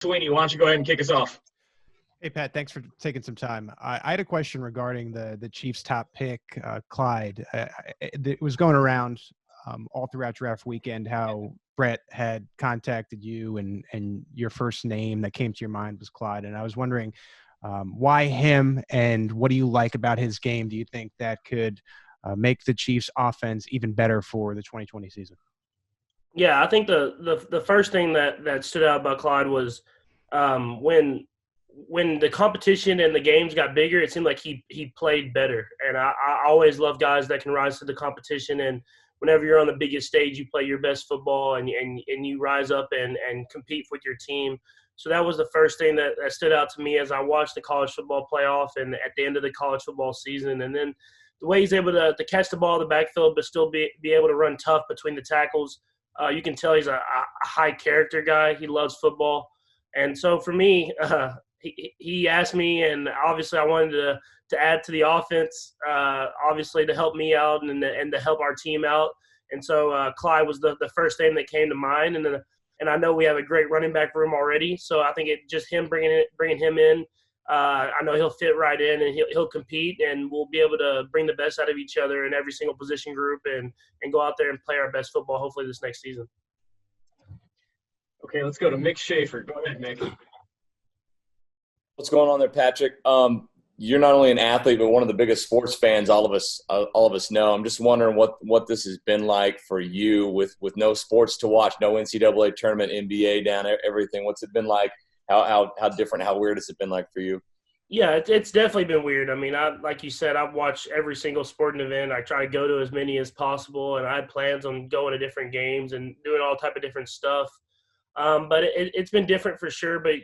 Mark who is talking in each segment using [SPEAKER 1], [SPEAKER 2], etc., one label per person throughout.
[SPEAKER 1] Sweeney, why don't you go ahead and kick us off?
[SPEAKER 2] Hey, Pat, thanks for taking some time. I had a question regarding the Chiefs' top pick, Clyde. It was going around all throughout draft weekend how Brett had contacted you and your first name that came to your mind was Clyde. And I was wondering why him and what do you like about his game? Do you think that could make the Chiefs' offense even better for the 2020 season?
[SPEAKER 3] Yeah, I think the first thing that stood out about Clyde was when the competition and the games got bigger, it seemed like he played better. And I always love guys that can rise to the competition. And whenever you're on the biggest stage, you play your best football and you rise up and compete with your team. So that was the first thing that stood out to me as I watched the college football playoff and at the end of the college football season. And then the way he's able to catch the ball in the backfield but still be able to run tough between the tackles. You can tell he's a high character guy. He loves football. And so for me, he asked me, and obviously I wanted to add to the offense, obviously to help me out and to help our team out. And so Clyde was the first name that came to mind. And I know we have a great running back room already. So I think it just him bringing him in. I know he'll fit right in and he'll compete, and we'll be able to bring the best out of each other in every single position group and go out there and play our best football hopefully this next season.
[SPEAKER 1] Okay, let's go to Mick Schaefer. Go ahead, Mick.
[SPEAKER 4] What's going on there, Patrick? You're not only an athlete, but one of the biggest sports fans all of us know. I'm just wondering what this has been like for you with no sports to watch, no NCAA tournament, NBA down, everything. What's it been like? How different, how weird has it been like for you?
[SPEAKER 3] Yeah, it's definitely been weird. I mean, like you said, I've watched every single sporting event. I try to go to as many as possible, and I had plans on going to different games and doing all type of different stuff. But it's been different for sure, but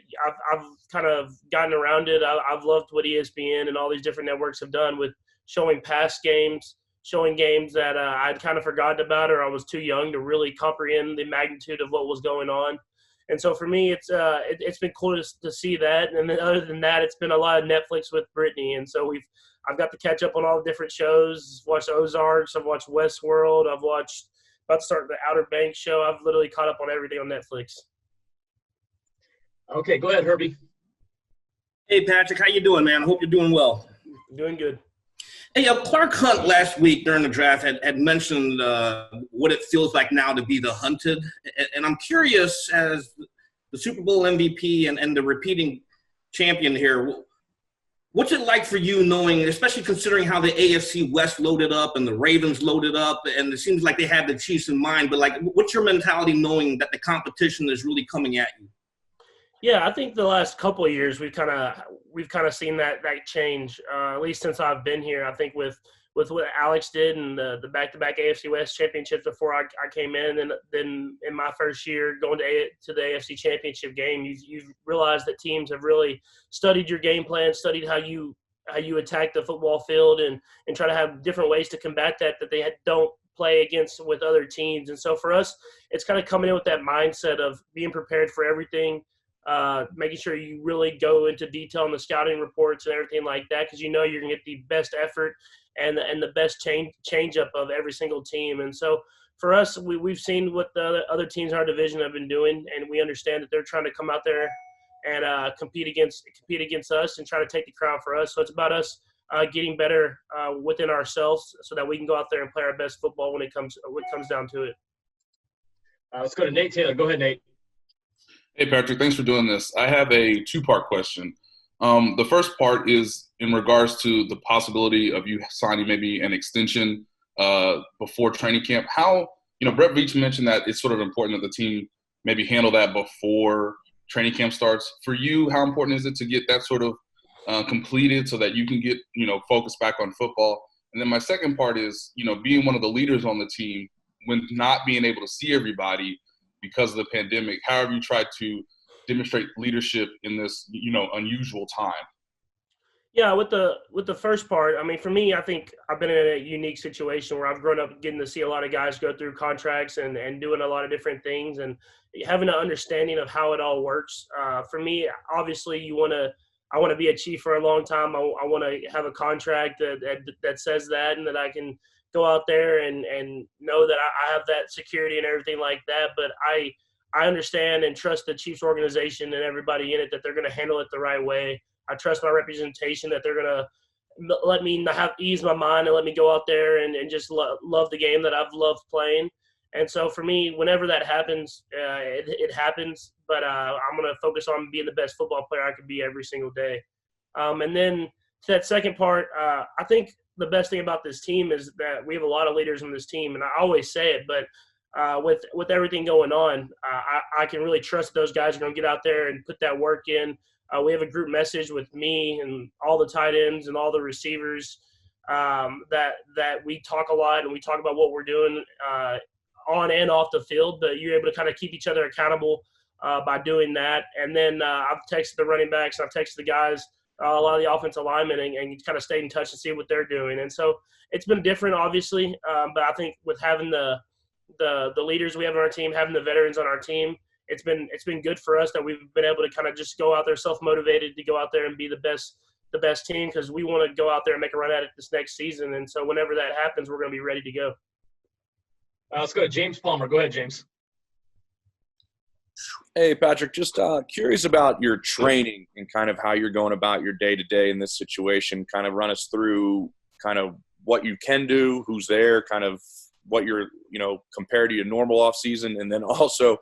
[SPEAKER 3] I've kind of gotten around it. I've loved what ESPN and all these different networks have done with showing past games, showing games that I'd kind of forgotten about or I was too young to really comprehend the magnitude of what was going on. And so for me, it's been cool to see that. And then other than that, it's been a lot of Netflix with Brittany. And so I've got to catch up on all the different shows, watched Ozarks, I've watched Westworld, I've watched about to start the Outer Banks show. I've literally caught up on everything on Netflix.
[SPEAKER 1] Okay, go ahead, Herbie.
[SPEAKER 5] Hey, Patrick, how you doing, man? I hope you're doing well.
[SPEAKER 3] Doing good.
[SPEAKER 5] Hey, Clark Hunt last week during the draft had mentioned what it feels like now to be the hunted. And I'm curious, as the Super Bowl MVP and the repeating champion here, what's it like for you knowing, especially considering how the AFC West loaded up and the Ravens loaded up, and it seems like they had the Chiefs in mind, but like, what's your mentality knowing that the competition is really coming at you?
[SPEAKER 3] Yeah, I think the last couple of years we've kind of seen that change. At least since I've been here, I think with what Alex did and the back-to-back AFC West championships before I came in, and then in my first year going to the AFC Championship game, you've realized that teams have really studied your game plan, studied how you attack the football field, and try to have different ways to combat that they don't play against with other teams. And so for us, it's kind of coming in with that mindset of being prepared for everything. Making sure you really go into detail on the scouting reports and everything like that, because you're going to get the best effort and the best change up of every single team. And so for us, we've seen what the other teams in our division have been doing, and we understand that they're trying to come out there and compete against us and try to take the crown for us. So it's about us getting better within ourselves so that we can go out there and play our best football when it comes down to it.
[SPEAKER 1] Let's go to Nate Taylor. Go ahead, Nate.
[SPEAKER 6] Hey, Patrick, thanks for doing this. I have a two-part question. The first part is in regards to the possibility of you signing maybe an extension before training camp. How, Brett Veach mentioned that it's sort of important that the team maybe handle that before training camp starts. For you, how important is it to get that sort of completed so that you can get, focused back on football? And then my second part is, being one of the leaders on the team, when not being able to see everybody because of the pandemic, how have you tried to demonstrate leadership in this, unusual time?
[SPEAKER 3] Yeah, with the first part, I mean, for me, I think I've been in a unique situation where I've grown up getting to see a lot of guys go through contracts and doing a lot of different things and having an understanding of how it all works. For me, obviously, I want to be a Chief for a long time. I want to have a contract that says that, and that I can go out there and know that I have that security and everything like that. But I I understand and trust the Chiefs organization and everybody in it that they're going to handle it the right way. I trust my representation that they're going to let me ease my mind and let me go out there and just love the game that I've loved playing. And so for me, whenever that happens, it happens. But I'm going to focus on being the best football player I could be every single day. And then to that second part, I think the best thing about this team is that we have a lot of leaders on this team. And I always say it, but with everything going on, I can really trust those guys are going to get out there and put that work in. We have a group message with me and all the tight ends and all the receivers that we talk a lot, and we talk about what we're doing on and off the field. But you're able to kind of keep each other accountable by doing that. And then I've texted the running backs, I've texted the guys, a lot of the offensive linemen, and kind of stayed in touch and see what they're doing. And so it's been different, obviously, but I think with having the leaders we have on our team, having the veterans on our team, it's been good for us that we've been able to kind of just go out there self-motivated to go out there and be the best team, because we want to go out there and make a run at it this next season. And so whenever that happens, we're going to be ready to go.
[SPEAKER 1] Let's go to James Palmer. Go ahead, James.
[SPEAKER 7] Hey, Patrick, just curious about your training and kind of how you're going about your day-to-day in this situation. Kind of run us through kind of what you can do, who's there, kind of what you're, compared to your normal off season. And then also,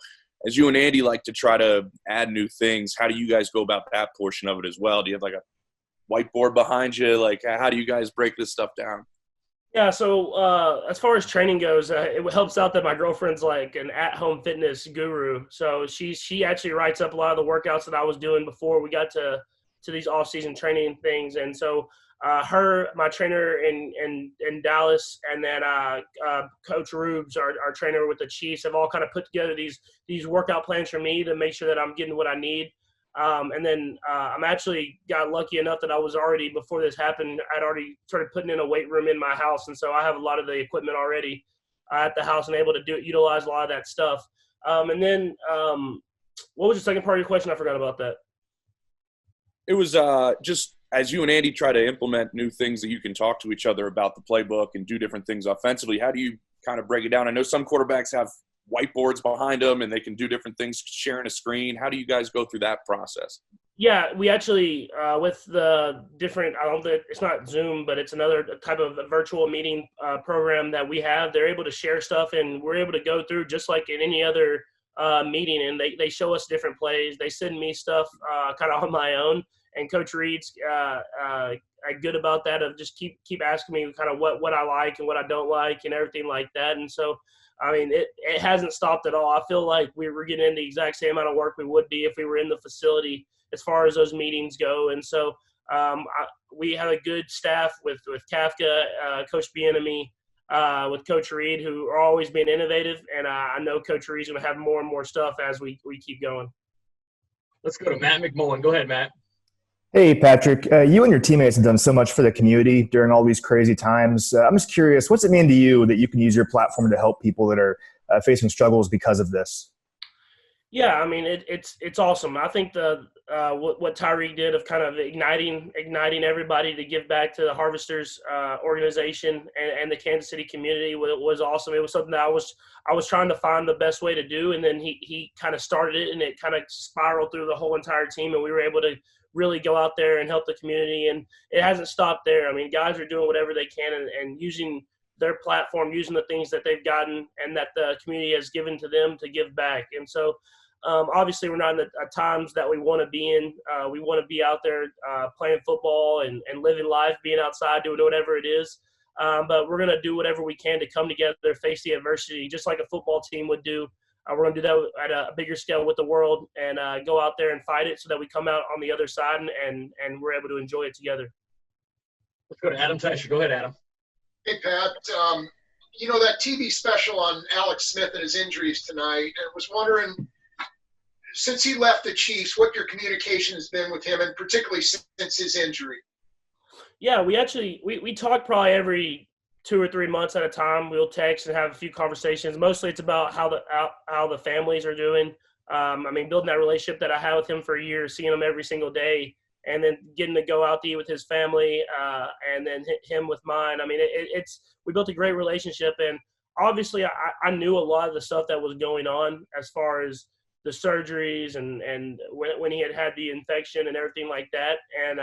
[SPEAKER 7] as you and Andy like to try to add new things, how do you guys go about that portion of it as well? Do you have like a whiteboard behind you? Like, how do you guys break this stuff down?
[SPEAKER 3] Yeah, so as far as training goes, it helps out that my girlfriend's like an at-home fitness guru. So she actually writes up a lot of the workouts that I was doing before we got to these off-season training things. And so my trainer in Dallas, and then Coach Rubes, our trainer with the Chiefs, have all kind of put together these workout plans for me to make sure that I'm getting what I need. And then I'm actually got lucky enough that I was already, before this happened, I'd already started putting in a weight room in my house. And so I have a lot of the equipment already at the house and able to utilize a lot of that stuff. And then what was the second part of your question? I forgot about that.
[SPEAKER 7] It was just as you and Andy try to implement new things that you can talk to each other about the playbook and do different things offensively, how do you kind of break it down? I know some quarterbacks have whiteboards behind them and they can do different things, sharing a screen. How do you guys go through that process?
[SPEAKER 3] Yeah, we actually, with the different, it's not Zoom, but it's another type of virtual meeting program that we have. They're able to share stuff, and we're able to go through just like in any other meeting, and they show us different plays. They send me stuff kind of on my own, and Coach Reed's good about that, of just keep asking me kind of what I like and what I don't like and everything like that. And so, I mean, it hasn't stopped at all. I feel like we were getting in the exact same amount of work we would be if we were in the facility as far as those meetings go. And so we have a good staff with Kafka, Coach Bieniemy, with Coach Reed, who are always being innovative. And I know Coach Reed's going to have more and more stuff as we keep going.
[SPEAKER 1] Let's go to Matt McMullen. Go ahead, Matt.
[SPEAKER 8] Hey, Patrick, you and your teammates have done so much for the community during all these crazy times. I'm just curious, what's it mean to you that you can use your platform to help people that are facing struggles because of this?
[SPEAKER 3] Yeah, I mean, it's awesome. I think what Tyreek did of kind of igniting everybody to give back to the Harvesters organization and the Kansas City community was awesome. It was something that I was trying to find the best way to do, and then he kind of started it, and it kind of spiraled through the whole entire team, and we were able to really go out there and help the community. And it hasn't stopped there. I mean, guys are doing whatever they can and using their platform, using the things that they've gotten and that the community has given to them to give back. And so obviously we're not in the times that we want to be in. We want to be out there playing football and living life, being outside, doing whatever it is. But we're going to do whatever we can to come together, face the adversity, just like a football team would do. We're going to do that at a bigger scale with the world and go out there and fight it so that we come out on the other side and we're able to enjoy it together.
[SPEAKER 1] Let's go to Adam Teicher. Go ahead, Adam.
[SPEAKER 9] Hey, Pat. That TV special on Alex Smith and his injuries tonight, I was wondering, since he left the Chiefs, what your communication has been with him, and particularly since his injury. Yeah,
[SPEAKER 3] we talk probably every 2 or 3 months at a time. We'll text and have a few conversations. Mostly it's about how the families are doing. Building that relationship that I had with him for a year, seeing him every single day, and then getting to go out to eat with his family, and then him with mine. I mean, we built a great relationship, and obviously I knew a lot of the stuff that was going on as far as surgeries and when he had the infection and everything like that. And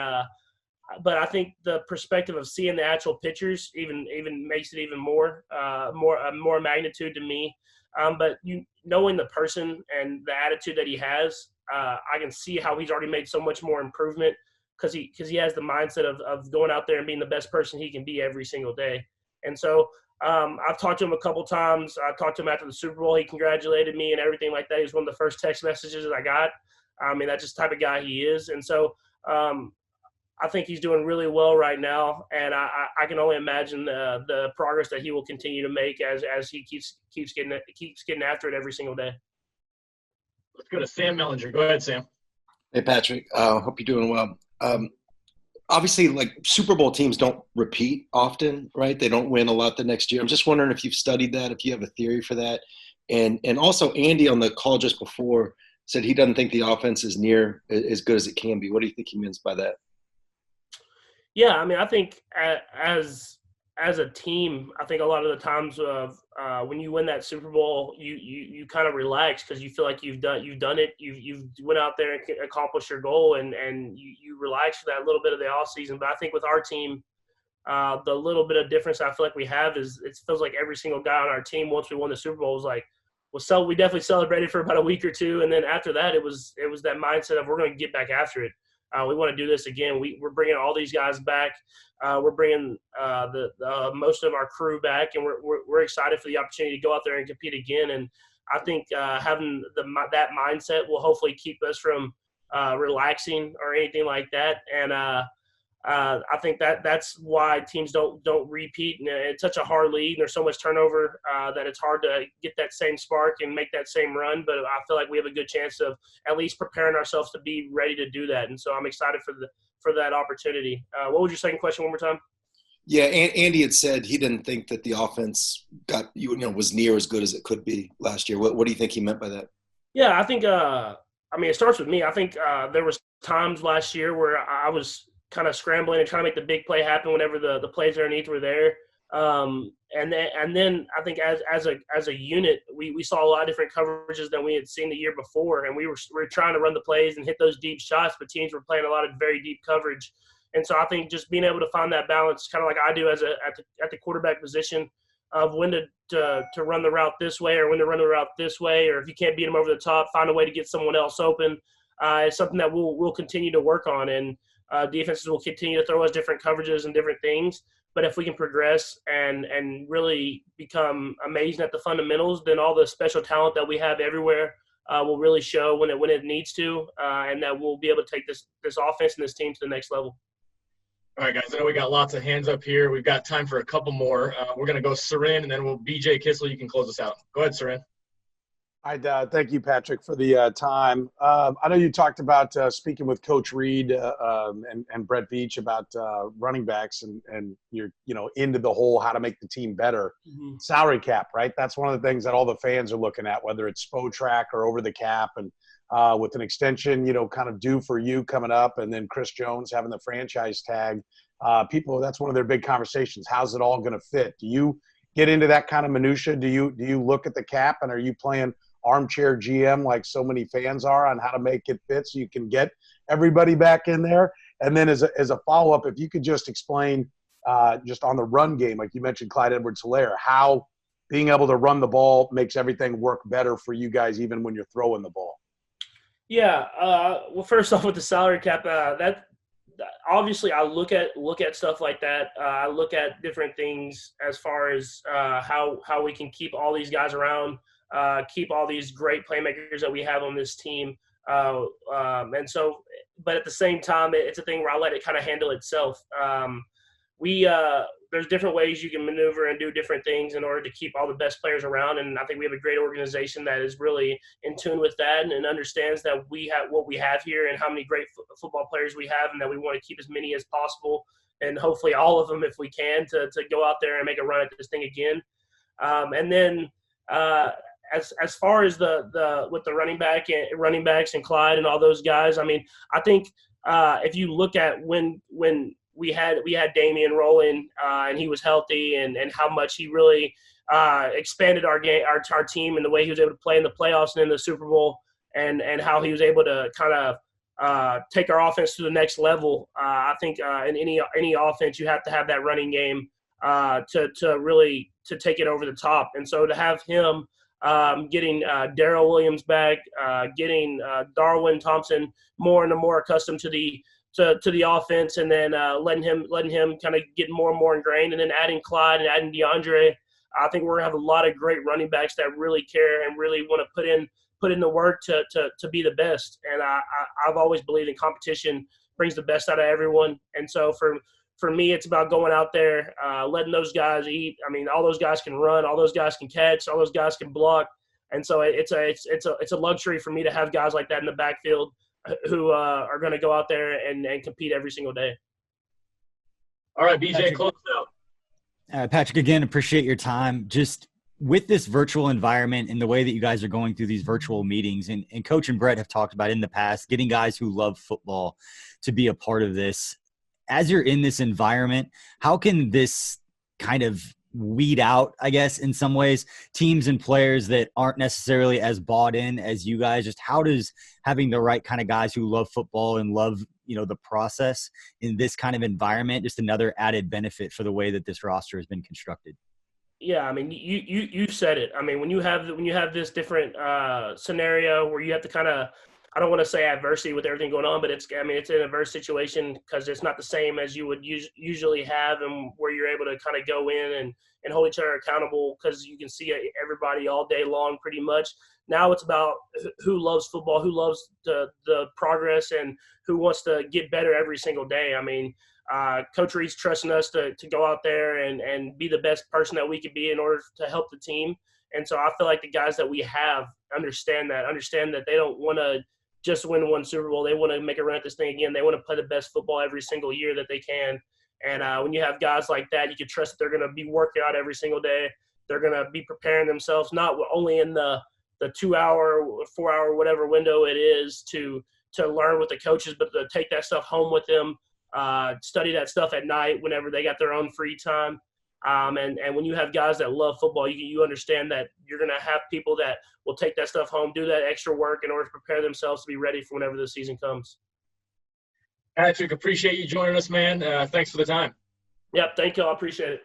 [SPEAKER 3] but I think the perspective of seeing the actual pictures even makes it even more magnitude to me. But knowing the person and the attitude that he has, I can see how he's already made so much more improvement because he has the mindset of going out there and being the best person he can be every single day. And so I've talked to him a couple times. I talked to him after the Super Bowl. He congratulated me and everything like that. He was one of the first text messages that I got. I mean, that's just the type of guy he is. And so I think he's doing really well right now, and I can only imagine the progress that he will continue to make as he keeps getting after it every single day.
[SPEAKER 1] Let's go to Sam Mellinger. Go ahead, Sam.
[SPEAKER 10] Hey, Patrick. Hope you're doing well. Obviously, like Super Bowl teams don't repeat often, right? They don't win a lot the next year. I'm just wondering if you've studied that, if you have a theory for that. And also Andy on the call just before said he doesn't think the offense is near as good as it can be. What do you think he means by that?
[SPEAKER 3] Yeah, I mean, I think as a team, I think a lot of the times when you win that Super Bowl, you kind of relax because you feel like you've done it. You've went out there and accomplished your goal, and you relax for that little bit of the off season. But I think with our team, the little bit of difference I feel like we have is it feels like every single guy on our team once we won the Super Bowl was like, we definitely celebrated for about a week or two, and then after that it was that mindset of we're going to get back after it. We want to do this again. We're bringing all these guys back. We're bringing the most of our crew back, and we're excited for the opportunity to go out there and compete again. And I think having that mindset will hopefully keep us from relaxing or anything like that. And I think that's why teams don't repeat. And it's such a hard league, and there's so much turnover that it's hard to get that same spark and make that same run. But I feel like we have a good chance of at least preparing ourselves to be ready to do that. And so I'm excited for that opportunity. What was your second question one more time?
[SPEAKER 10] Yeah, Andy had said he didn't think that the offense was near as good as it could be last year. What do you think he meant by that?
[SPEAKER 3] Yeah, I think it starts with me. I think there was times last year where I was kind of scrambling and trying to make the big play happen whenever the plays underneath were there. And then I think as a unit, we saw a lot of different coverages than we had seen the year before, and we were trying to run the plays and hit those deep shots, but teams were playing a lot of very deep coverage. And so I think just being able to find that balance, kind of like I do at the quarterback position, of when to run the route this way or when to run the route this way, or if you can't beat them over the top, find a way to get someone else open. It's something that we'll continue to work on, and defenses will continue to throw us different coverages and different things. But if we can progress and really become amazing at the fundamentals, then all the special talent that we have everywhere will really show when it needs to, and that we'll be able to take this offense and this team to the next level.
[SPEAKER 1] All right, guys, I know we got lots of hands up here. We've got time for a couple more. We're going to go Sarin, and then BJ Kissel, you can close us out. Go ahead, Sarin.
[SPEAKER 11] Thank you, Patrick, for the time. I know you talked about speaking with Coach Reed and Brett Beach about running backs and you're into the whole how to make the team better. Mm-hmm. Salary cap, right? That's one of the things that all the fans are looking at, whether it's SPO-Track or over the cap, and with an extension, kind of due for you coming up, and then Chris Jones having the franchise tag. That's one of their big conversations. How's it all going to fit? Do you get into that kind of minutia? Do you look at the cap, and are you playing armchair GM like so many fans are on how to make it fit so you can get everybody back in there? And then as a follow-up, if you could just explain just on the run game, like you mentioned Clyde Edwards-Helaire, how being able to run the ball makes everything work better for you guys even when you're throwing the ball.
[SPEAKER 3] Yeah. Well, first off with the salary cap, that obviously I look at stuff like that. I look at different things as far as how we can keep all these guys around, keep all these great playmakers that we have on this team. And so, but at the same time, it's a thing where I let it kind of handle itself. There's different ways you can maneuver and do different things in order to keep all the best players around. And I think we have a great organization that is really in tune with that and understands that we have what we have here and how many great football players we have, and that we want to keep as many as possible, and hopefully all of them if we can, to go out there and make a run at this thing again. And then as far as the with the running backs and Clyde and all those guys, I mean, I think if you look at when we had Damian rolling and he was healthy, and how much he really expanded our team and the way he was able to play in the playoffs and in the Super Bowl. and how he was able to kind of take our offense to the next level. I think in any offense, you have to have that running game to really take it over the top. And so to have him getting Darrell Williams back, getting Darwin Thompson more and more accustomed to the offense, and then letting him kind of get more and more ingrained, and then adding Clyde and adding DeAndre. I think we're gonna have a lot of great running backs that really care and really want to put in the work to be the best. And I've always believed in competition brings the best out of everyone. And so for me, it's about going out there, letting those guys eat. I mean, all those guys can run, all those guys can catch, all those guys can block. And so it's a luxury for me to have guys like that in the backfield who are going to go out there and compete every single day.
[SPEAKER 1] All right, BJ, close out.
[SPEAKER 12] Patrick, again, appreciate your time. Just with this virtual environment and the way that you guys are going through these virtual meetings, and Coach and Brett have talked about in the past, getting guys who love football to be a part of this. As you're in this environment, how can this kind of weed out, I guess, in some ways, teams and players that aren't necessarily as bought in as you guys? Just how does having the right kind of guys who love football and love, the process in this kind of environment, just another added benefit for the way that this roster has been constructed?
[SPEAKER 3] Yeah, I mean, you said it. I mean, when you have this different scenario where you have to kind of, I don't want to say adversity with everything going on, but it's an adverse situation because it's not the same as you would usually have, and where you're able to kind of go in and hold each other accountable because you can see everybody all day long pretty much. Now it's about who loves football, who loves the progress, and who wants to get better every single day. I mean, Coach Reed's trusting us to go out there and be the best person that we could be in order to help the team. And so I feel like the guys that we have understand that they don't want to just win one Super Bowl. They want to make a run at this thing again. They want to play the best football every single year that they can. And when you have guys like that, you can trust that they're going to be working out every single day. They're going to be preparing themselves, not only in the 2 hour, 4 hour, whatever window it is to learn with the coaches, but to take that stuff home with them, study that stuff at night whenever they got their own free time. And when you have guys that love football, you understand that you're going to have people that will take that stuff home, do that extra work in order to prepare themselves to be ready for whenever the season comes.
[SPEAKER 1] Patrick, appreciate you joining us, man. Thanks for the time.
[SPEAKER 3] Yep, thank you. I appreciate it.